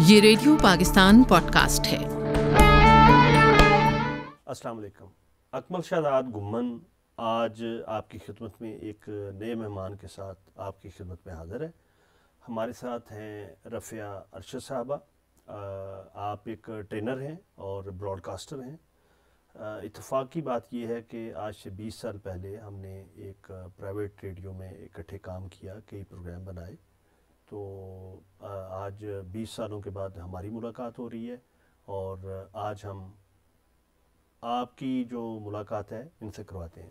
یہ radio Pakistan podcast ہے۔ السلام علیکم۔ اکمل شہزاد گمن آج آپ کی خدمت میں ایک نئے مہمان کے ساتھ آپ کی خدمت میں حاضر ہے۔ ہمارے ساتھ ہیں رفیہ ارشد صاحبہ۔ آپ ایک ٹرینر ہیں اور براڈ کاسٹر ہیں۔ اتفاق کی بات یہ ہے کہ آج سے 20 سال پہلے ہم نے ایک پرائیویٹ ریڈیو میں اکٹھے کام کیا، کئی پروگرام بنائے۔ تو آج 20 سالوں کے بعد ہماری ملاقات ہو رہی ہے، اور آج ہم آپ کی جو ملاقات ہے ان سے کرواتے ہیں۔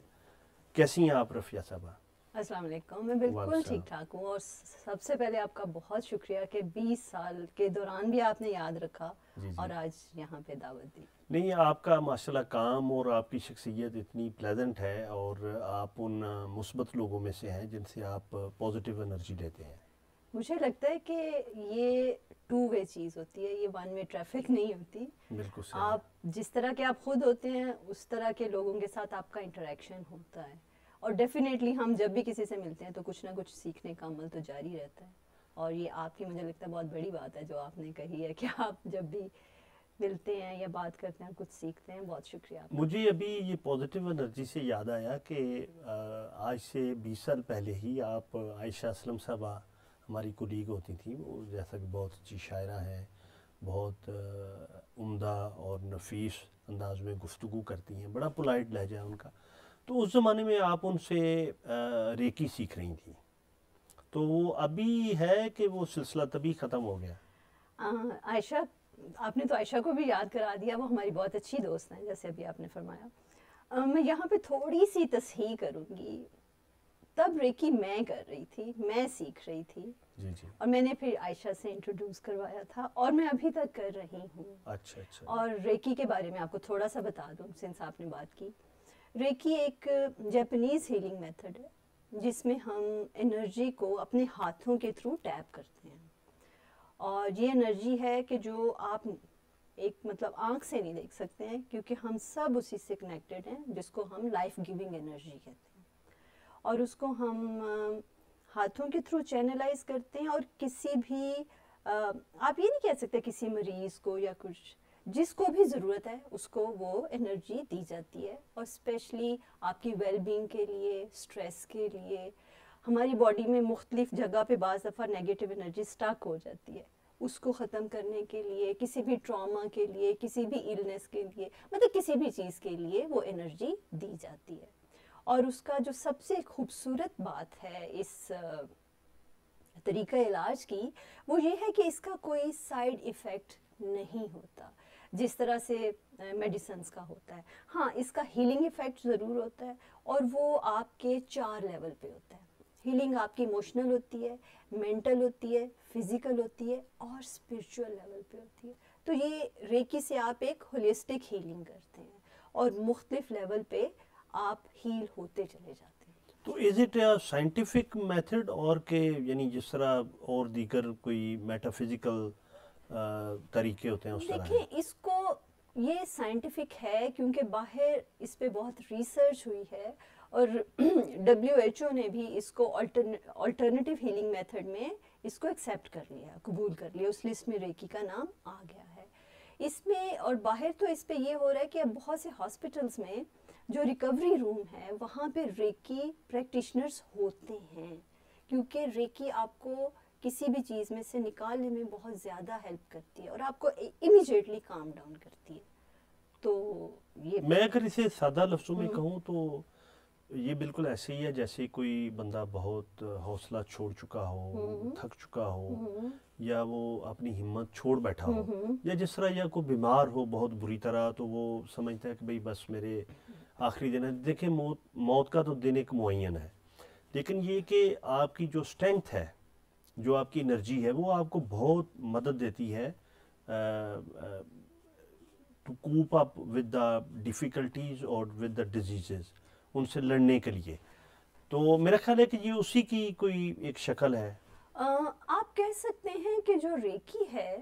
کیسی ہیں آپ رفیہ صاحبہ؟ السلام علیکم۔ میں بالکل ٹھیک ٹھاک ہوں، اور سب سے پہلے آپ کا بہت شکریہ کہ 20 سال کے دوران بھی آپ نے یاد رکھا اور آج یہاں پہ دعوت دی۔ نہیں، آپ کا ماشاءاللہ کام اور آپ کی شخصیت اتنی پلیزنٹ ہے، اور آپ ان مثبت لوگوں میں سے ہیں جن سے آپ پازیٹیو انرجی لیتے ہیں۔ مجھے لگتا ہے کہ یہ 2 وے چیز ہوتی ہے، یہ 1 وے ٹریفک نہیں ہوتی۔ بالکل صحیح۔ آپ جس طرح کے آپ خود ہوتے ہیں اس طرح کے لوگوں کے ساتھ آپ کا انٹریکشن ہوتا ہے، اور ڈیفینیٹلی ہم جب بھی کسی سے ملتے ہیں تو کچھ نہ کچھ سیکھنے کا عمل تو جاری رہتا ہے، اور یہ آپ کی مجھے لگتا ہے بہت بڑی بات ہے جو آپ نے کہی ہے کہ آپ جب بھی ملتے ہیں یا بات کرتے ہیں کچھ سیکھتے ہیں۔ بہت شکریہ آپ کا۔ مجھے ابھی یہ پازیٹیو انرجی سے یاد آیا کہ آج سے 20 سال پہلے ہی آپ عائشہ اسلم صاحبہ ہماری کولیگ ہوتی تھیں، وہ جیسا کہ بہت اچھی شاعرہ ہیں، بہت عمدہ اور نفیس انداز میں گفتگو کرتی ہیں، بڑا پولائٹ لہجہ ہے ان کا۔ تو اس زمانے میں آپ ان سے ریکی سیکھ رہی تھیں، تو وہ ابھی ہے کہ وہ سلسلہ تبھی ختم ہو گیا؟ عائشہ، آپ نے تو عائشہ کو بھی یاد کرا دیا، وہ ہماری بہت اچھی دوست ہیں جیسے ابھی آپ نے فرمایا۔ میں یہاں پہ تھوڑی سی تصحیح کروں گی۔ تب ریکی میں کر رہی تھی، میں سیکھ رہی تھی، اور میں نے پھر عائشہ سے انٹروڈیوس کروایا تھا، اور میں ابھی تک کر رہی ہوں۔ اچھا۔ اور ریکی کے بارے میں آپ کو تھوڑا سا بتا دوں سنس آپ نے بات کی۔ ریکی ایک جاپنیز ہیلنگ میتھڈ ہے جس میں ہم انرجی کو اپنے ہاتھوں کے تھرو ٹیپ کرتے ہیں، اور یہ انرجی ہے کہ جو آپ ایک آنکھ سے نہیں دیکھ سکتے ہیں، کیونکہ ہم سب اسی سے کنیکٹڈ ہیں، جس کو ہم لائف گیونگ انرجی کہتے ہیں، اور اس کو ہم ہاتھوں کے تھرو چینلائز کرتے ہیں، اور کسی بھی آپ یہ نہیں کہہ سکتے کسی مریض کو یا کچھ، جس کو بھی ضرورت ہے اس کو وہ انرجی دی جاتی ہے، اور اسپیشلی آپ کی ویل بینگ کے لیے، اسٹریس کے لیے۔ ہماری باڈی میں مختلف جگہ پہ بعض دفعہ نیگیٹو انرجی سٹک ہو جاتی ہے، اس کو ختم کرنے کے لیے، کسی بھی ٹراما کے لیے، کسی بھی ایلنس کے لیے، کسی بھی چیز کے لیے وہ انرجی دی جاتی ہے۔ اور اس کا جو سب سے خوبصورت بات ہے اس طریقہ علاج کی، وہ یہ ہے کہ اس کا کوئی سائیڈ ایفیکٹ نہیں ہوتا جس طرح سے میڈیسنز کا ہوتا ہے۔ ہاں، اس کا ہیلنگ ایفیکٹ ضرور ہوتا ہے، اور وہ آپ کے 4 لیول پہ ہوتا ہے۔ ہیلنگ آپ کی ایموشنل ہوتی ہے، مینٹل ہوتی ہے، فزیکل ہوتی ہے، اور اسپرچول لیول پہ ہوتی ہے۔ تو یہ ریکی سے آپ ایک ہولسٹک ہیلنگ کرتے ہیں، اور مختلف لیول پہ آپ ہیل ہوتے چلے جاتے ہیں۔ تو is it a scientific method, اور کہ یعنی جس طرح اور دیگر کوئی میٹافزیکل طریقے ہوتے ہیں اس طرح؟ دیکھیں، اس کو یہ سائنٹیفک ہے کیونکہ باہر اس پہ بہت ریسرچ ہوئی ہے، اور WHO نے بھی اس کو آلٹرنیٹیو ہیلنگ میتھڈ میں اس کو ایکسیپٹ کر لیا، قبول کر لیا، اس لسٹ میں ریکی کا نام آ گیا ہے اس میں۔ اور باہر تو اس پہ یہ ہو رہا ہے کہ اب بہت سے ہاسپٹلز میں جو ریکوری روم ہے وہاں پہ ریکی پریکٹیشنرز ہوتے ہیں، کیونکہ ریکی آپ کو کسی بھی چیز میں سے نکالنے میں بہت زیادہ ہیلپ کرتی ہے، اور آپ کو امیجیٹلی کام ڈاؤن کرتی ہے۔ تو یہ میں اگر اسے سادہ لفظوں میں کہوں تو یہ بالکل ایسے ہی ہے جیسے کوئی بندہ بہت حوصلہ چھوڑ چکا ہو، تھک چکا ہو، یا وہ اپنی ہمت چھوڑ بیٹھا ہو، یا جس طرح یا کوئی بیمار ہو بہت بری طرح، تو وہ سمجھتا ہے کہ بھئی بس میرے آخری دن ہے۔ دیکھیں، موت کا تو دن ایک معین ہے، لیکن یہ کہ آپ کی جو اسٹرینتھ ہے، جو آپ کی انرجی ہے، وہ آپ کو بہت مدد دیتی ہے to cope up with the difficulties اور ود دا ڈیزیزز، ان سے لڑنے کے لیے۔ تو میرا خیال ہے کہ یہ اسی کی کوئی ایک شکل ہے۔ آپ کہہ سکتے ہیں کہ جو ریکی ہے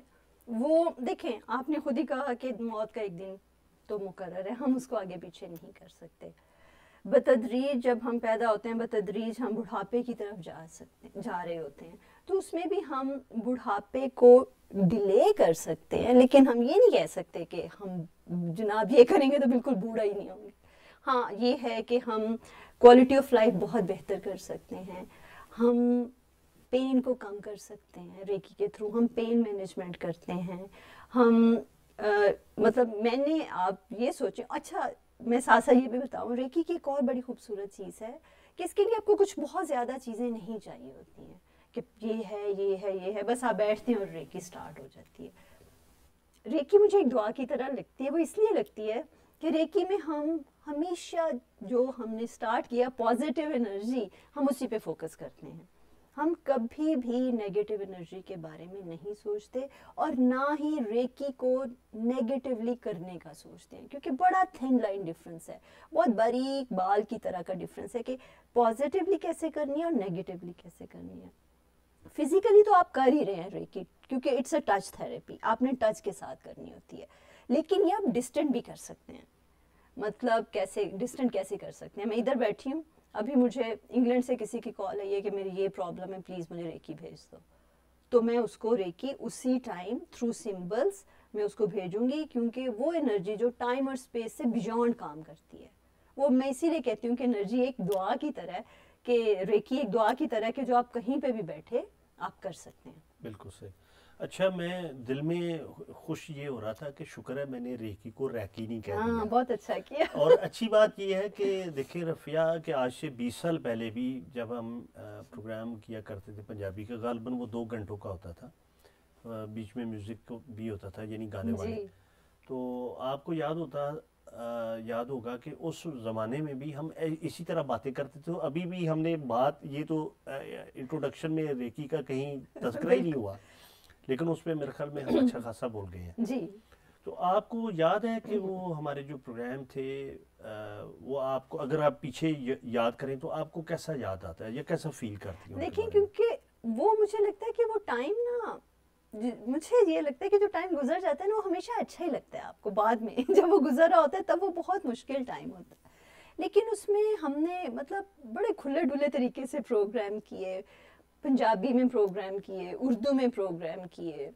وہ، دیکھیں آپ نے خود ہی کہا کہ موت کا ایک دن تو مقرر ہے، ہم اس کو آگے پیچھے نہیں کر سکتے۔ بتدریج جب ہم پیدا ہوتے ہیں، بتدریج ہم بڑھاپے کی طرف جا رہے ہوتے ہیں، تو اس میں بھی ہم بڑھاپے کو ڈیلے کر سکتے ہیں، لیکن ہم یہ نہیں کہہ سکتے کہ ہم جناب یہ کریں گے تو بالکل بوڑھا ہی نہیں ہوں گے. ہاں یہ ہے کہ ہم کوالٹی آف لائف بہت بہتر کر سکتے ہیں، ہم پین کو کم کر سکتے ہیں ریکی کے تھرو، ہم پین مینجمنٹ کرتے ہیں، ہم مطلب میں نے آپ یہ سوچیں. اچھا میں ساتھ ساتھ یہ بھی بتاؤں، ریکی کی ایک اور بڑی خوبصورت چیز ہے کہ اس کے لیے آپ کو کچھ بہت زیادہ چیزیں نہیں چاہیے ہوتی ہیں کہ یہ ہے یہ ہے یہ ہے، بس آپ بیٹھتے ہیں اور ریکی سٹارٹ ہو جاتی ہے. ریکی مجھے ایک دعا کی طرح لگتی ہے. وہ اس لیے لگتی ہے کہ ریکی میں ہم ہمیشہ جو ہم نے سٹارٹ کیا پازیٹیو انرجی، ہم اسی پہ فوکس کرتے ہیں. ہم کبھی بھی نیگیٹو انرجی کے بارے میں نہیں سوچتے اور نہ ہی ریکی کو نیگیٹیولی کرنے کا سوچتے ہیں، کیونکہ بڑا تھن لائن ڈفرنس ہے، بہت باریک بال کی طرح کا ڈفرنس ہے کہ پازیٹیولی کیسے کرنی ہے اور نیگیٹیولی کیسے کرنی ہے. فزیکلی تو آپ کر ہی رہے ہیں ریکی، کیونکہ اٹس اے ٹچ تھراپی، آپ نے ٹچ کے ساتھ کرنی ہوتی ہے، لیکن یہ آپ ڈسٹنٹ بھی کر سکتے ہیں. مطلب کیسے ڈسٹنٹ کیسے کر سکتے ہیں؟ میں ادھر بیٹھی ہوں، ابھی مجھے انگلینڈ سے کسی کی کال آئی ہے کہ میری یہ پرابلم ہے، پلیز مجھے ریکی بھیج دو، تو میں اس کو ریکی اسی ٹائم تھرو سمبلس میں اس کو بھیجوں گی، کیونکہ وہ انرجی جو ٹائم اور اسپیس سے بیونڈ کام کرتی ہے، وہ میں اسی لیے کہتی ہوں کہ انرجی ایک دعا کی طرح ہے، کہ ریکی ایک دعا کی طرح ہے کہ جو آپ کہیں پہ بھی بیٹھے آپ کر سکتے ہیں. بالکل صحیح. اچھا میں دل میں خوش یہ ہو رہا تھا کہ شکر ہے میں نے ریکی کو ریکی نہیں کہہ دیا. ہاں بہت اچھا کیا. اور اچھی بات یہ ہے کہ دیکھیں رفیہ کہ آج سے 20 سال پہلے بھی جب ہم پروگرام کیا کرتے تھے پنجابی کا، غالباً وہ 2 گھنٹوں کا ہوتا تھا، بیچ میں میوزک بھی ہوتا تھا یعنی گانے والے. تو آپ کو یاد ہوگا کہ اس زمانے میں بھی ہم اسی طرح باتیں کرتے تھے. ابھی بھی ہم نے بات، یہ تو انٹروڈکشن میں ریکی کا کہیں تذکرہ ہی نہیں ہوا، لیکن اس پہ میرے خیال میں ہم اچھا خاصا بول گئے ہیں. جی تو آپ کو یاد ہے کہ وہ ہمارے جو پروگرام تھے وہ آپ کو اگر آپ پیچھے یاد کریں تو آپ کو کیسا یاد آتا ہے یا کیسا فیل کرتی ہیں؟ دیکھیں کیونکہ وہ مجھے لگتا ہے کہ وہ ٹائم نا، مجھے یہ لگتا ہے کہ جو ٹائم گزر جاتا ہے نا وہ ہمیشہ اچھا ہی لگتا ہے آپ کو. بعد میں جب وہ گزر رہا ہوتا ہے تب وہ بہت مشکل ٹائم ہوتا ہے، لیکن اس میں ہم نے مطلب بڑے کھلے ڈلے طریقے سے پروگرام کیے، پنجابی میں پروگرام کیے، اردو میں پروگرام کیے،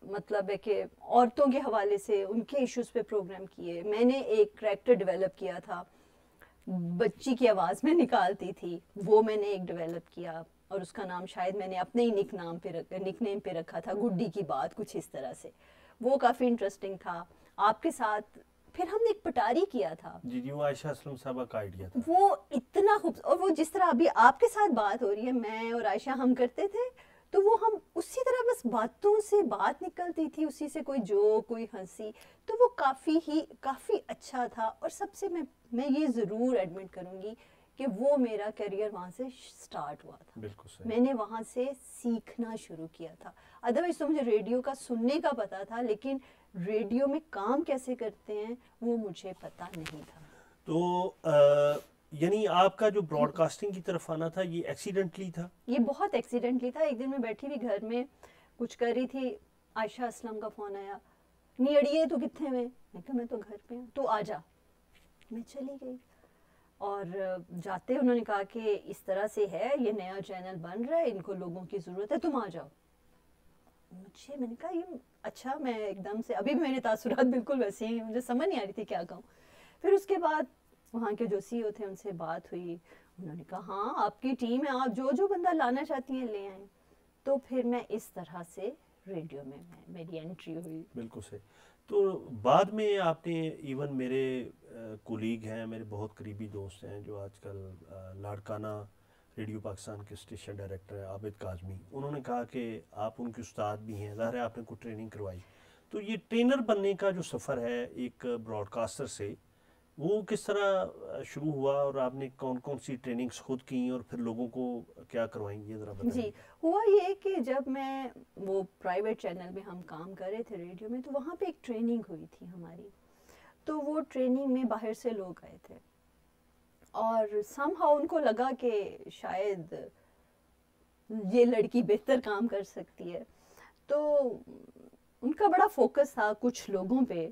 مطلب ہے کہ عورتوں کے حوالے سے ان کے ایشوز پہ پروگرام کیے. میں نے ایک کریکٹر ڈیولپ کیا تھا، بچی کی آواز میں نکالتی تھی، وہ میں نے ایک ڈیولپ کیا اور اس کا نام شاید میں نے اپنے ہی نک نیم پہ رکھا تھا، گڈی کی بات، کچھ اس طرح سے. وہ کافی انٹرسٹنگ تھا. آپ کے ساتھ پھر ہم نے ایک پٹاری کیا تھا. جی وہ عائشہ اسلم صاحبہ کا آئیڈیا تھا. وہ اتنا خوبصورت، اور وہ جس طرح ابھی آپ کے ساتھ بات ہو رہی ہے، میں اور عائشہ ہم کرتے تھے، تو وہ ہم اسی طرح بس باتوں سے بات نکلتی تھی، اسی سے کوئی جوک، کوئی ہنسی، تو وہ کافی اچھا تھا. اور سب سے میں یہ ضرور ایڈمٹ کروں گی کہ وہ میرا کیریئر وہاں سے سٹارٹ ہوا تھا. بالکل صحیح. میں نے وہاں سے سیکھنا شروع کیا تھا. ادروائز تو مجھے ریڈیو کا سننے کا پتا تھا، لیکن ریڈیو میں کام کیسے کرتے ہیں وہ مجھے پتا نہیں تھا. تو یعنی آپ کا جو براڈ کاسٹنگ کی طرف آنا تھا یہ ایکسیڈنٹلی تھا؟ یہ بہت ایکسیڈنٹلی تھا. ایک دن میں بیٹھی ہوئی گھر میں کچھ کر رہی تھی، عائشہ اسلم کا فون آیا، نہیں اڑیے تو کتنے میں؟ میں کہا میں تو گھر پہ ہوں، تو آ جا. میں چلی گئی اور جاتے انہوں نے کہا کہ اس طرح سے ہے، یہ نیا چینل بن رہا ہے، ان کو لوگوں کی ضرورت ہے، تم آ جاؤ. میں نے کہا یہ اچھا. میں ایک دم سے ابھی بھی میرے تاثرات بالکل ویسے ہیں، مجھے سمجھ نہیں آ رہی تھی کیا کہوں. پھر اس کے بعد وہاں کے جو سی او تھے ان سے بات ہوئی، انہوں نے کہا ہاں آپ کی ٹیم ہے، آپ جو بندہ لانا چاہتی ہیں لے آئیں. تو پھر میں اس طرح سے ریڈیو میں میری انٹری ہوئی. بالکل صحیح. تو بعد میں آپ نے ایون میرے کولیگ ہیں، میرے بہت قریبی دوست ہیں جو آج کل لاڑکانہ ریڈیو پاکستان کے اسٹیشن ڈائریکٹر ہیں، عابد کاظمی، انہوں نے کہا کہ آپ ان کے استاد بھی ہیں، ظاہر ہے آپ نے کوئی ٹریننگ کروائی. تو یہ ٹرینر بننے کا جو سفر ہے ایک براڈ کاسٹر سے، وہ کس طرح شروع ہوا اور آپ نے کون کون سی ٹریننگز خود کی اور پھر لوگوں کو کیا کروائیں، یہ ذرا بتائیں. جی ہوا یہ کہ جب میں وہ پرائیویٹ چینل میں ہم کام کر رہے تھے ریڈیو میں، تو وہاں پہ ایک ٹریننگ ہوئی تھی ہماری. تو وہ ٹریننگ میں باہر سے لوگ آئے تھے اور سم ہاؤ ان کو لگا کہ شاید یہ لڑکی بہتر کام کر سکتی ہے، تو ان کا بڑا فوکس تھا کچھ لوگوں پہ.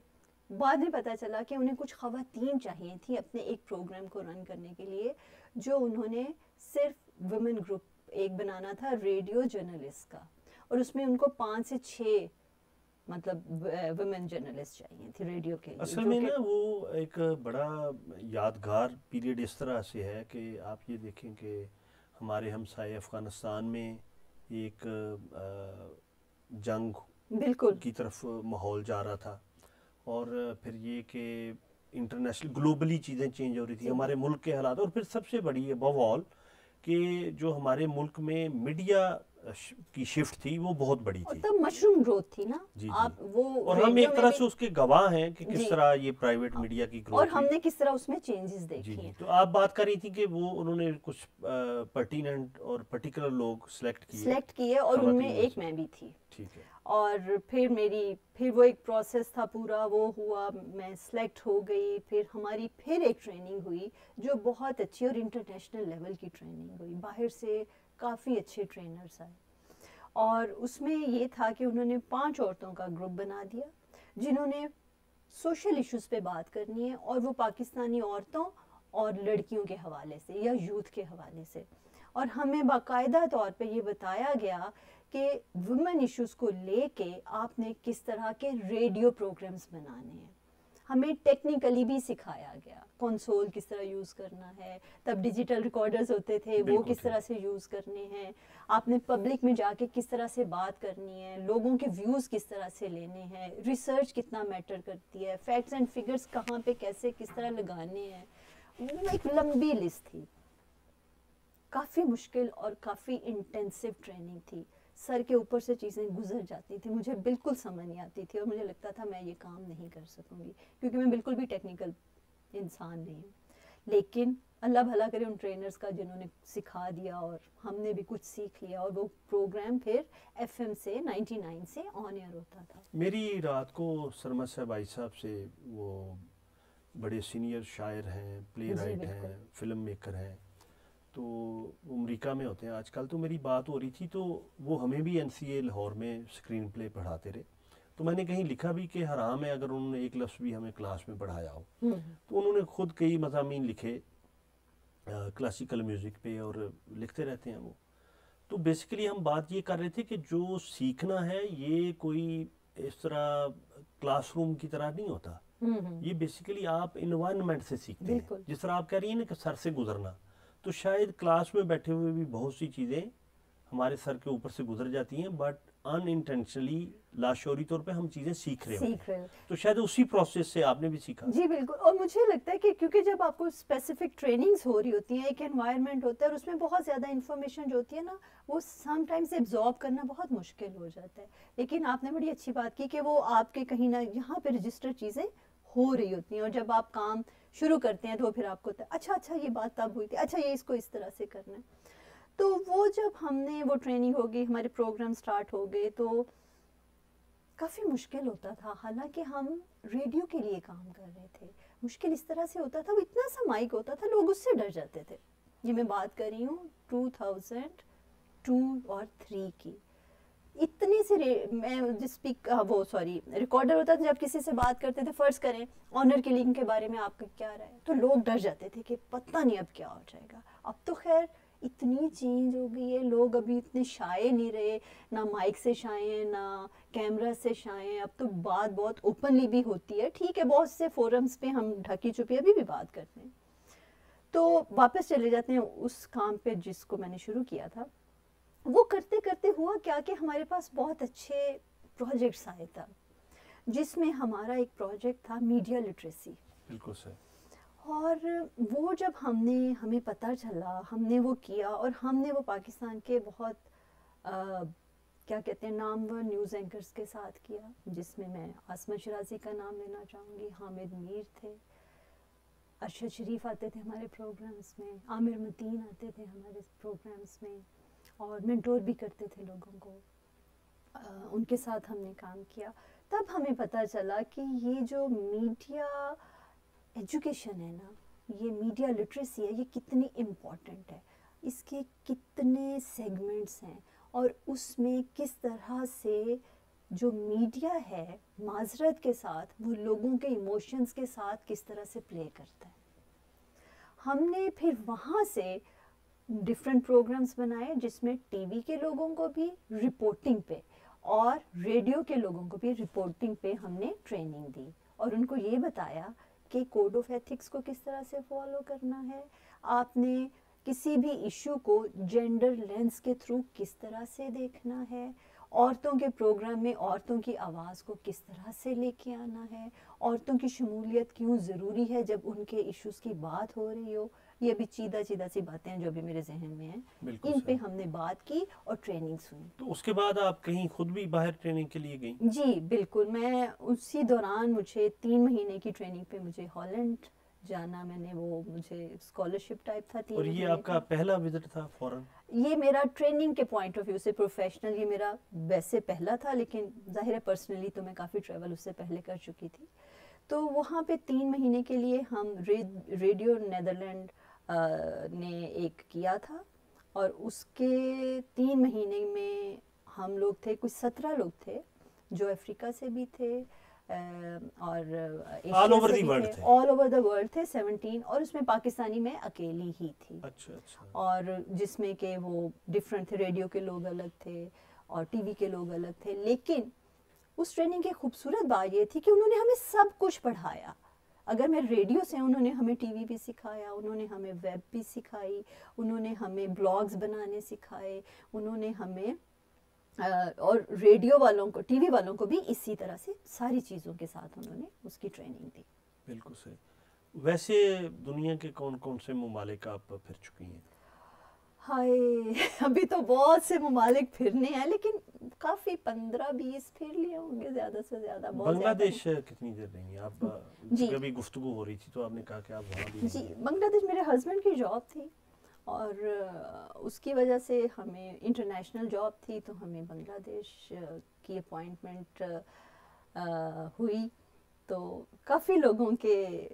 بعد میں پتہ چلا کہ انہیں کچھ خواتین چاہیے تھیں اپنے ایک پروگرام کو رن کرنے کے لیے، جو انہوں نے صرف ویمن گروپ ایک بنانا تھا ریڈیو جرنلسٹ کا. اور اس میں ان کو 5 سے 6 مطلب ویمن جرنلسٹ چاہیے تھی ریڈیو کے لیے. اصل میں نا وہ ایک بڑا یادگار پیریڈ اس طرح سے ہے کہ آپ یہ دیکھیں کہ ہمارے ہمسائے افغانستان میں ایک جنگ بالکل کی طرف ماحول جا رہا تھا، اور پھر یہ کہ انٹرنیشنل گلوبلی چیزیں چینج ہو رہی تھی، ہمارے ملک کے حالات، اور پھر سب سے بڑی ابو آل کہ جو ہمارے ملک میں میڈیا کی شفٹ تھی وہ بہت بڑی اور تھی. تب مشروم گروتھ تھی نا. جی آپ وہ اور ہم ایک طرح سے اس کے گواہ ہیں کہ کس طرح یہ پرائیویٹ میڈیا کی گروتھ اور ہم نے کس طرح اس میں چینجز دیکھی ہیں. تو آپ بات کر رہی تھی کہ وہ انہوں نے کچھ پرٹیننٹ اور پرٹیکولر لوگ سلیکٹ کیے اور ان میں ایک میں بھی تھی. ٹھیک ہے. اور پھر وہ ایک پروسیس تھا پورا، وہ ہوا، میں سلیکٹ ہو گئی، پھر ہماری پھر ایک ٹریننگ ہوئی جو بہت اچھی اور انٹرنیشنل لیول کی ٹریننگ ہوئی، باہر سے کافی اچھے ٹرینرز آئے. اور اس میں یہ تھا کہ انہوں نے 5 عورتوں کا گروپ بنا دیا جنہوں نے سوشل ایشوز پہ بات کرنی ہے، اور وہ پاکستانی عورتوں اور لڑکیوں کے حوالے سے یا یوتھ کے حوالے سے. اور ہمیں باقاعدہ طور پہ یہ بتایا گیا کہ ویمن ایشوز کو لے کے آپ نے کس طرح کے ریڈیو پروگرامز بنانے ہیں. ہمیں ٹیکنیکلی بھی سکھایا گیا، کنسول کس طرح یوز کرنا ہے، تب ڈیجیٹل ریکارڈرز ہوتے تھے وہ کس طرح سے یوز کرنے ہیں، آپ نے پبلک میں جا کے کس طرح سے بات کرنی ہے، لوگوں کے ویوز کس طرح سے لینے ہیں، ریسرچ کتنا میٹر کرتی ہے، فیکٹس اینڈ فگرز کہاں پہ کیسے کس طرح لگانے ہیں. وہ ایک لمبی لسٹ تھی، کافی مشکل اور کافی انٹینسو ٹریننگ تھی. سر کے اوپر سے چیزیں گزر جاتی تھی، مجھے بالکل سمجھ نہیں آتی تھی، اور مجھے لگتا تھا میں یہ کام نہیں کر سکوں گی کیونکہ میں بالکل بھی ٹیکنیکل انسان نہیں ہوں. لیکن اللہ بھلا کرے ان ٹرینرز کا جنہوں نے سکھا دیا، اور ہم نے بھی کچھ سیکھ لیا، اور وہ پروگرام پھر FM سے 99 سے آن ایئر ہوتا تھا. میری رات کو سرمد صاحب آئی صاحب سے، وہ بڑے سینئر شاعر ہیں، پلے رائٹ ہیں، فلم میکر ہیں، تو وہ امریکہ میں ہوتے ہیں آج کل. تو میری بات ہو رہی تھی تو وہ ہمیں بھی NCA لاہور میں اسکرین پلے پڑھاتے رہے. تو میں نے کہیں لکھا بھی کہ حرام ہے اگر انہوں نے ایک لفظ بھی ہمیں کلاس میں پڑھایا ہو. تو انہوں نے خود کئی مضامین لکھے کلاسیکل میوزک پہ، اور لکھتے رہتے ہیں وہ. تو بیسیکلی ہم بات یہ کر رہے تھے کہ جو سیکھنا ہے یہ کوئی اس طرح کلاس روم کی طرح نہیں ہوتا، یہ بیسیکلی آپ انوائرمنٹ سے سیکھتے ہیں. جس طرح آپ کہہ رہی ہیں نا کہ سر سے گزرنا، تو شاید کلاس میں بیٹھے ہوئے بھی بہت سی چیزیں ہمارے سر کے اوپر سے گزر جاتی ہیں، بٹ ان انٹینشنلی لاشعوری طور پہ ہم چیزیں سیکھ رہے ہیں. تو شاید اسی پروسیس سے آپ نے بھی سیکھا. جی بالکل. اور مجھے لگتا ہے کہ کیونکہ جب آپ کو اسپیسیفک ٹریننگز ہو رہی ہوتی ہیں، ایک انوائرمنٹ ہوتا ہے اور اس میں بہت زیادہ انفارمیشن جو ہوتی ہے نا، وہ سم ٹائمز ایبزارب کرنا بہت مشکل ہو جاتا ہے. لیکن آپ نے بڑی اچھی بات کی کہ وہ آپ کے کہیں نہ یہاں پہ رجسٹر چیزیں ہو رہی ہوتی ہیں، اور جب آپ کام شروع کرتے ہیں تو پھر آپ کو اچھا یہ بات تب ہوئی تھی، اچھا یہ اس کو اس طرح سے کرنا ہے. تو وہ جب ہم نے وہ ٹریننگ ہوگی، ہمارے پروگرام سٹارٹ ہو گئے، تو کافی مشکل ہوتا تھا. حالانکہ ہم ریڈیو کے لیے کام کر رہے تھے، مشکل اس طرح سے ہوتا تھا، وہ اتنا سا مائک ہوتا تھا، لوگ اس سے ڈر جاتے تھے. یہ میں بات کر رہی ہوں 2002 اور 3 کی. اتنے سے میں ریکارڈر ہوتا تھا، جب کسی سے بات کرتے تھے، فرض کریں آنر کلنگ کے بارے میں آپ کا کیا رائے ہے، تو لوگ ڈر جاتے تھے کہ پتہ نہیں اب کیا ہو جائے گا. اب تو خیر اتنی چینج ہو گئی ہے، لوگ ابھی اتنے شائع نہیں رہے، نہ مائک سے شائع ہیں نہ کیمرہ سے شائع ہیں. اب تو بات بہت اوپنلی بھی ہوتی ہے. ٹھیک ہے، بہت سے فورمز پہ ہم ڈھکی چھپی ابھی بھی بات کرتے ہیں. تو واپس چلے جاتے ہیں اس کام پہ جس کو میں نے شروع کیا تھا. وہ کرتے کرتے ہوا کیا کہ ہمارے پاس بہت اچھے پروجیکٹس آئے تھا، جس میں ہمارا ایک پروجیکٹ تھا میڈیا لٹریسی. بالکل صحیح. اور وہ جب ہمیں پتہ چلا، ہم نے وہ کیا، اور ہم نے وہ پاکستان کے بہت کیا کہتے ہیں نامور نیوز اینکرز کے ساتھ کیا، جس میں عاصمت شرازی کا نام لینا چاہوں گی، حامد میر تھے، ارشد شریف آتے تھے ہمارے پروگرامز میں، عامر متین آتے تھے ہمارے پروگرامز میں، اور مینٹور بھی کرتے تھے لوگوں کو. ان کے ساتھ ہم نے کام کیا. تب ہمیں پتہ چلا کہ یہ جو میڈیا ایجوکیشن ہے نا، یہ میڈیا لٹریسی ہے، یہ کتنی امپورٹنٹ ہے، اس کے کتنے سیگمنٹس ہیں، اور اس میں کس طرح سے جو میڈیا ہے معذرت کے ساتھ وہ لوگوں کے ایموشنز کے ساتھ کس طرح سے پلے کرتا ہے. ہم نے پھر وہاں سے ڈفرینٹ پروگرامز بنائے جس میں ٹی وی کے لوگوں کو بھی رپورٹنگ پہ اور ریڈیو کے لوگوں کو بھی رپورٹنگ پہ ہم نے ٹریننگ دی اور ان کو یہ بتایا کہ کوڈ آف ایتھکس کو کس طرح سے فالو کرنا ہے, آپ نے کسی بھی ایشو کو جینڈر لینس کے تھرو کس طرح سے دیکھنا ہے, عورتوں کے پروگرام میں عورتوں کی آواز کو کس طرح سے لے کے آنا ہے, عورتوں کی شمولیت کیوں ضروری ہے جب ان کے ایشوز کی بات ہو رہی ہو. یہ بھی چیدہ سی باتیں ہیں جو بھی میرے ذہن میں ہیں, ان پہ ہم نے بات کی اور ٹریننگ سنی. تو اس کے بعد آپ کہیں خود بھی باہر ٹریننگ کے لیے گئیں؟ جی بالکل, میں اسی دوران مجھے 3 مہینے کی ٹریننگ پہ مجھے ہالینڈ جانا, میں نے وہ مجھے اسکالرشپ ٹائپ تھا 3 اور یہ آپ کا پہلا وزٹ تھا فوراً؟ یہ میرا ٹریننگ کے پوائنٹ آف ویو سے پروفیشنل یہ میرا ویسے پہلا تھا, لیکن ظاہر ہے پرسنلی تو میں کافی ٹریول اس سے پہلے کر چکی تھی. تو وہاں پہ 3 مہینے کے لیے ہم ریڈیو نیدرلینڈ نے ایک کیا تھا اور اس کے 3 مہینے میں ہم لوگ تھے کچھ 17 لوگ تھے جو افریقہ سے بھی تھے اور آل اوور دی ورلڈ تھے, آل اوور دا ورلڈ تھے 17, اور اس میں پاکستانی میں اکیلی ہی تھی. اچھا. اور جس میں کہ وہ ڈفرینٹ تھے, ریڈیو کے لوگ الگ تھے اور ٹی وی کے لوگ الگ تھے. لیکن اس ٹریننگ کی خوبصورت بات یہ تھی کہ انہوں نے ہمیں سب کچھ پڑھایا. اگر میں ریڈیو سے, انہوں نے ہمیں ٹی وی بھی سکھایا, انہوں نے ہمیں ویب بھی سکھائی, انہوں نے ہمیں بلاگز بنانے سکھائے, انہوں نے ہمیں اور ریڈیو والوں کو ٹی وی والوں کو بھی اسی طرح سے ساری چیزوں کے ساتھ انہوں نے اس کی ٹریننگ دی. بالکل صحیح. ویسے دنیا کے کون کون سے ممالک آپ پھر چکی ہیں؟ ہائے, ابھی تو بہت سے ممالک پھرنے ہیں, لیکن کافی 15-20 پھر لیے ہوں گے زیادہ سے زیادہ. بنگلہ دیش کتنی دیر رہی ہیں آپ؟ کبھی گفتگو ہو رہی تھی تو آپ نے کہا کہ آپ وہاں بھی. جی, بنگلہ دیش میرے ہسبینڈ کی جاب تھی اور اس کی وجہ سے ہمیں انٹرنیشنل جاب تھی تو ہمیں بنگلہ دیش کی اپوائنٹمنٹ ہوئی. تو کافی لوگوں کے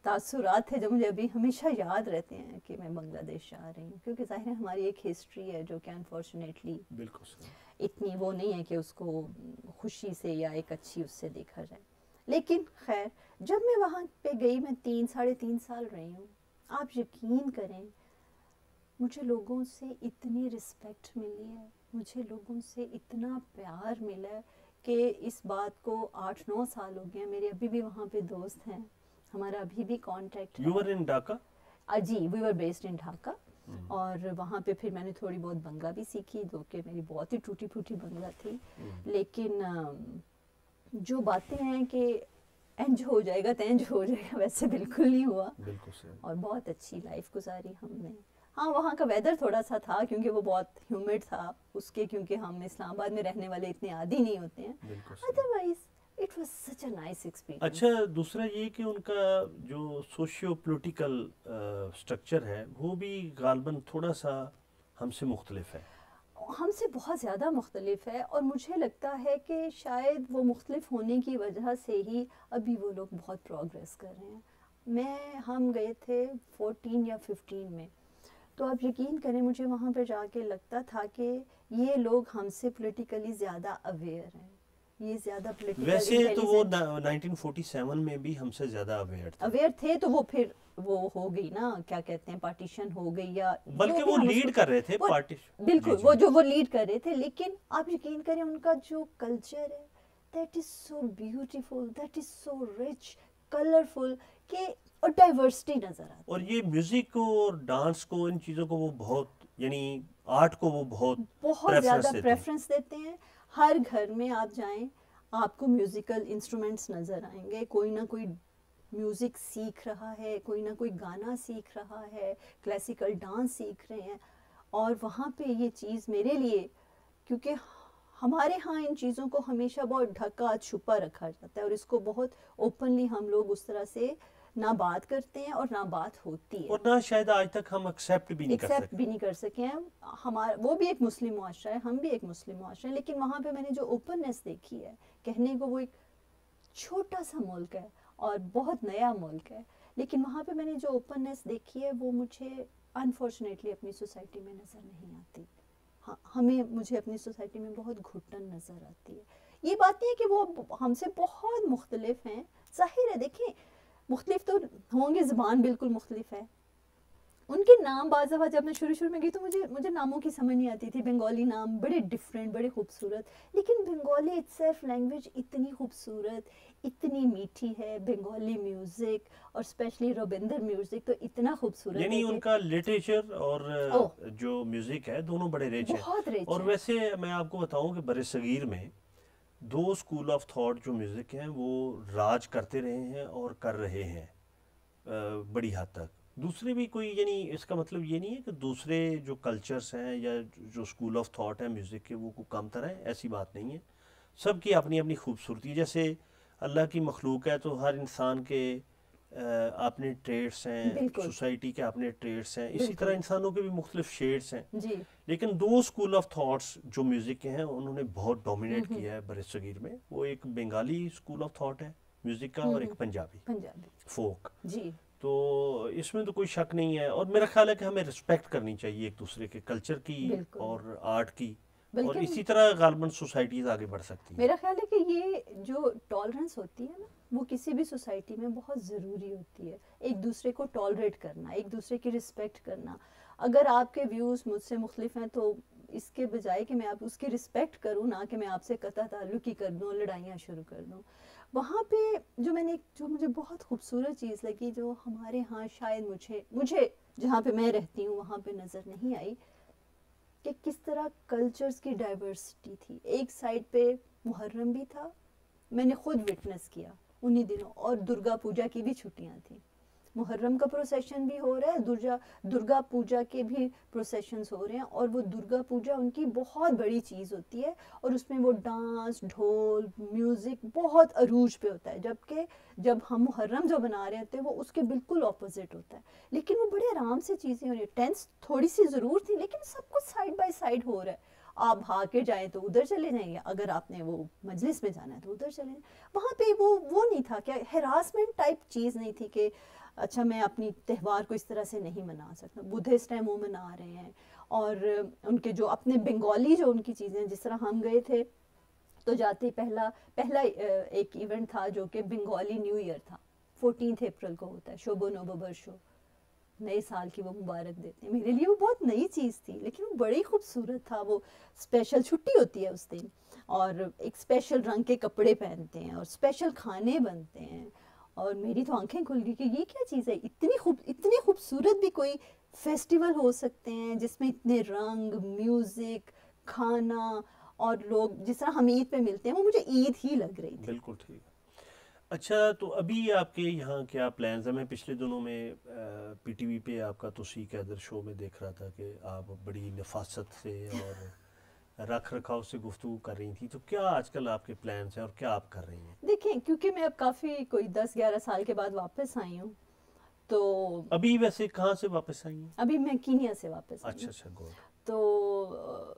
تاثرات تھے جو مجھے ابھی ہمیشہ یاد رہتے ہیں کہ میں بنگلہ دیش جا رہی ہوں, کیونکہ ظاہر ہے ہماری ایک ہسٹری ہے جو کہ انفارچونیٹلی اتنی وہ نہیں ہے کہ اس کو خوشی سے یا ایک اچھی اس سے دیکھا جائے. لیکن خیر, جب میں وہاں پہ گئی, میں 3-3.5 سال رہی ہوں, آپ یقین کریں مجھے لوگوں سے اتنی رسپیکٹ ملی ہے, مجھے لوگوں سے اتنا پیار ملا ہے کہ اس بات کو 8-9 سال ہو گئے. میرے ابھی بھی وہاں پہ دوست ہیں, ہمارا ابھی بھی کانٹیکٹ ہے. You were in Dhaka? G, we were based in Dhaka. اور وہاں پہ پھر میں نے تھوڑی بہت بنگلہ بھی سیکھی, جو کہ میری بہت ہی ٹوٹی پھوٹی بنگلہ تھی. لیکن جو باتیں ہیں کہ انج ہو جائے گا تینج ہو جائے گا, ویسے بالکل نہیں ہوا. اور بہت اچھی لائف گزاری ہم نے. ہاں, وہاں کا ویدر تھوڑا سا تھا کیونکہ وہ بہت ہیومڈ تھا اس کے, کیونکہ ہم اسلام آباد میں رہنے والے اتنے عادی نہیں ہوتے ہیں. Otherwise it was such a nice experience. اچھا, دوسرا یہ کہ ان کا جو سوشیو پولیٹیکل اسٹرکچر ہے وہ بھی غالباً تھوڑا سا ہم سے مختلف ہے. ہم سے بہت زیادہ مختلف ہے, اور مجھے لگتا ہے کہ شاید وہ مختلف ہونے کی وجہ سے ہی ابھی وہ لوگ بہت پروگریس کر رہے ہیں. ہم گئے تھے 14 یا 15 میں, تو آپ یقین کریں مجھے وہاں پہ جا کے لگتا تھا کہ یہ لوگ ہم سے پولیٹیکلی زیادہ اویئر ہیں, یہ زیادہ پولیٹیکل. ویسے تو وہ 1947 میں بھی ہم سے زیادہ اویئر تھے, تو وہ پھر وہ ہو گئی نا, کیا کہتے ہیں, پارٹیشن ہو گئی, یا بلکہ وہ لیڈ کر رہے تھے پارٹیشن. بالکل, وہ لیڈ کر رہے تھے. لیکن آپ یقین کریں ان کا جو کلچر ہے, that is so beautiful, that is so rich, colourful, کہ اور ڈائیورسٹی نظر آتی. اور یہ میوزک کو اور ڈانس کو, ان چیزوں کو وہ بہت, یعنی آرٹ کو وہ بہت زیادہ پریفرنس دیتے ہیں. ہر گھر میں آپ جائیں آپ کو میوزیکل انسٹرومنٹس نظر آئیں گے, کوئی نہ کوئی میوزک سیکھ رہا ہے, کوئی نہ کوئی گانا سیکھ رہا ہے, کلاسیکل ڈانس سیکھ رہے ہیں. اور وہاں پہ یہ چیز میرے لیے, کیونکہ ہمارے ہاں ان چیزوں کو ہمیشہ بہت ڈھکا چھپا رکھا جاتا ہے, اور اس کو بہت اوپنلی ہم لوگ اس طرح سے نہ بات کرتے ہیں اور نہ بات ہوتی ہے, اور نہ شاید آج تک ہم ایکسیپٹ بھی نہیں کر سکے ہیں. ہمارا وہ بھی ایک مسلم معاشرہ ہے, ہم بھی ایک مسلم معاشرہ ہے, لیکن وہاں پہ میں نے جو اوپننیس دیکھی ہے, کہنے کو وہ ایک چھوٹا سا ملک ہے اور بہت نیا ملک ہے, لیکن وہاں پہ میں نے جو اوپننیس دیکھی ہے وہ مجھے انفارچونیٹلی اپنی سوسائٹی میں نظر نہیں آتی. مجھے اپنی سوسائٹی میں بہت گھٹن نظر آتی ہے. یہ بات نہیں ہے کہ وہ ہم سے بہت مختلف ہیں, ظاہر ہے دیکھیں مختلف تو ہوں گے, زبان بالکل مختلف ہے, ان کے نام بعض دفعہ جب میں شروع میں گئی تو مجھے ناموں کی سمجھ نہیں آتی تھی. بنگالی نام بڑے ڈفرینٹ, بڑے خوبصورت, لیکن بنگالی اٹ سیلف لینگویج اتنی خوبصورت, اتنی میٹھی ہے. بنگالی میوزک اور اسپیشلی روبندر میوزک تو اتنا خوبصورت ہے, یعنی ان کا لٹریچر اور جو میوزک ہے دونوں بڑے ریچ ہیں. اور ویسے میں آپ کو بتاؤں کہ بر صغیر میں 2 اسکول آف تھاٹ جو میوزک ہیں وہ راج کرتے رہے ہیں اور کر رہے ہیں بڑی حد تک. دوسرے بھی کوئی, یعنی اس کا مطلب یہ نہیں ہے کہ دوسرے جو کلچرز ہیں یا جو اسکول آف تھاٹ ہیں میوزک کے وہ کو کم تر ہیں, ایسی بات نہیں ہے. سب کی اپنی اپنی خوبصورتی, جیسے اللہ کی مخلوق ہے تو ہر انسان کے اپنے ٹریٹس ہیں, سوسائٹی کے اپنے ٹریٹس ہیں, اسی طرح انسانوں کے بھی مختلف شیڈز ہیں. لیکن 2 اسکول آف تھاٹس جو میوزک کے ہیں انہوں نے بہت ڈومینیٹ کیا ہے بر صغیر میں. وہ ایک بنگالی اسکول آف تھاٹ ہے میوزک کا اور ایک پنجابی فوک. تو اس میں تو کوئی شک نہیں ہے, اور میرا خیال ہے کہ ہمیں رسپیکٹ کرنی چاہیے ایک دوسرے کے کلچر کی اور آرٹ کی, اور اسی طرح غالباً سوسائٹیز آگے بڑھ سکتی ہیں. میرا خیال ہے کہ یہ جو ٹالرنس ہوتی ہے نا وہ کسی بھی سوسائٹی میں بہت ضروری ہوتی ہے. ایک دوسرے کو ٹالریٹ کرنا, ایک دوسرے کی رسپیکٹ کرنا. اگر آپ کے ویوز مجھ سے مختلف ہیں تو اس کے بجائے کہ میں آپ اس کی رسپیکٹ کروں, نہ کہ میں آپ سے قطع تعلق ہی کر دوں, لڑائیاں شروع کر دوں. وہاں پہ جو مجھے بہت خوبصورت چیز لگی, جو ہمارے ہاں شاید مجھے جہاں پہ میں رہتی ہوں وہاں پہ نظر نہیں آئی, کہ کس طرح کلچرز کی ڈائیورسٹی تھی. ایک سائڈ پہ محرم بھی تھا, میں نے خود وٹنس کیا انہی دنوں, اور درگا پوجا کی بھی چھٹیاں تھیں. محرم کا پروسیشن بھی ہو رہا ہے, درگا پوجا کے بھی پروسیشنز ہو رہے ہیں, اور وہ درگا پوجا ان کی بہت بڑی چیز ہوتی ہے, اور اس میں وہ ڈانس, ڈھول, میوزک بہت عروج پہ ہوتا ہے. جبکہ جب ہم محرم جو بنا رہے ہوتے ہیں وہ اس کے بالکل اپوزٹ ہوتا ہے. لیکن وہ بڑے آرام سے چیزیں ہو رہی ہیں. ٹینس تھوڑی سی ضرور تھی, لیکن سب کچھ سائڈ بائی سائڈ ہو رہا ہے. آپ بھاگ کے جائیں تو ادھر چلے جائیں گے, اگر آپ نے وہ مجلس میں جانا ہے تو ادھر چلے جائیں. وہاں پہ وہ نہیں تھا کہ ہراسمنٹ ٹائپ چیز نہیں تھی کہ اچھا میں اپنی تہوار کو اس طرح سے نہیں منا سکتا. بدھسٹ ہیں وہ منا رہے ہیں, اور ان کے جو اپنے بنگالی جو ان کی چیزیں, جس طرح ہم گئے تھے تو جاتے پہلا ایک ایونٹ تھا جو کہ بنگالی نیو ایئر تھا, 14 اپریل کو ہوتا ہے, شوبو نوبو برشو, نئے سال کی وہ مبارک دیتے ہیں. میرے لیے وہ بہت نئی چیز تھی, لیکن وہ بڑی خوبصورت تھا. وہ اسپیشل چھٹی ہوتی ہے اس دن, اور ایک اسپیشل رنگ کے کپڑے پہنتے ہیں, اور اسپیشل کھانے بنتے ہیں, اور میری تو آنکھیں کھل گئی کہ یہ کیا چیز ہے. اتنی خوبصورت بھی کوئی فیسٹیول ہو سکتے ہیں جس میں اتنے رنگ, میوزک, کھانا, اور لوگ جس طرح ہم عید پہ ملتے ہیں, وہ مجھے عید ہی لگ رہی تھی. بالکل ٹھیک. اچھا, تو ابھی آپ کے یہاں کیا پلانز ہیں؟ میں پچھلے دنوں میں پی ٹی وی پہ آپ کا توسیع قیدر شو میں دیکھ رہا تھا کہ آپ بڑی نفاست سے اور رکھ رکھاؤ سے گفتگو کر رہی تھی. تو کیا آج کل آپ کے پلانز ہیں اور کیا آپ کر رہی ہیں؟ دیکھیں, کیونکہ میں اب کافی کوئی 10-11 سال کے بعد واپس آئی ہوں, تو ابھی ویسے کہاں سے واپس آئی ہیں؟ ابھی میں کینیا سے واپس آئی ہوں. اچھا گڈ. تو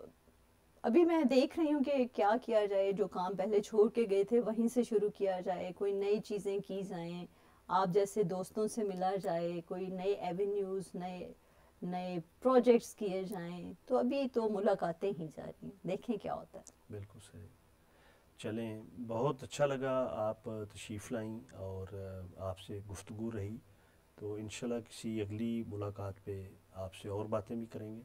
ابھی میں دیکھ رہی ہوں کہ کیا کیا جائے. جو کام پہلے چھوڑ کے گئے تھے وہیں سے شروع کیا جائے, کوئی نئی چیزیں کی جائیں, آپ جیسے دوستوں سے ملا جائے, کوئی نئے ایونیوز, نئے پروجیکٹس کیے جائیں. تو ابھی تو ملاقاتیں ہی جا رہی ہیں, دیکھیں کیا ہوتا ہے. بالکل صحیح. چلیں, بہت اچھا لگا آپ تشریف لائیں اور آپ سے گفتگو رہی. تو انشاءاللہ کسی اگلی ملاقات پہ آپ سے اور باتیں بھی کریں گے.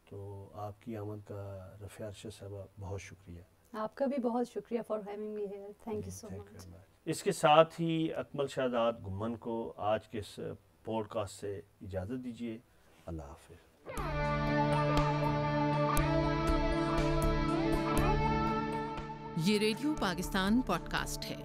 تو آپ کی آمد کا رفیہ ارشد صاحبہ بہت شکریہ. آپ کا بھی بہت شکریہ for having me here. Thank you so much. اس کے ساتھ ہی اکمل شہزاد گھمن کو آج کے اس پوڈ کاسٹ سے اجازت دیجیے. اللہ حافظ. یہ ریڈیو پاکستان پوڈ کاسٹ ہے.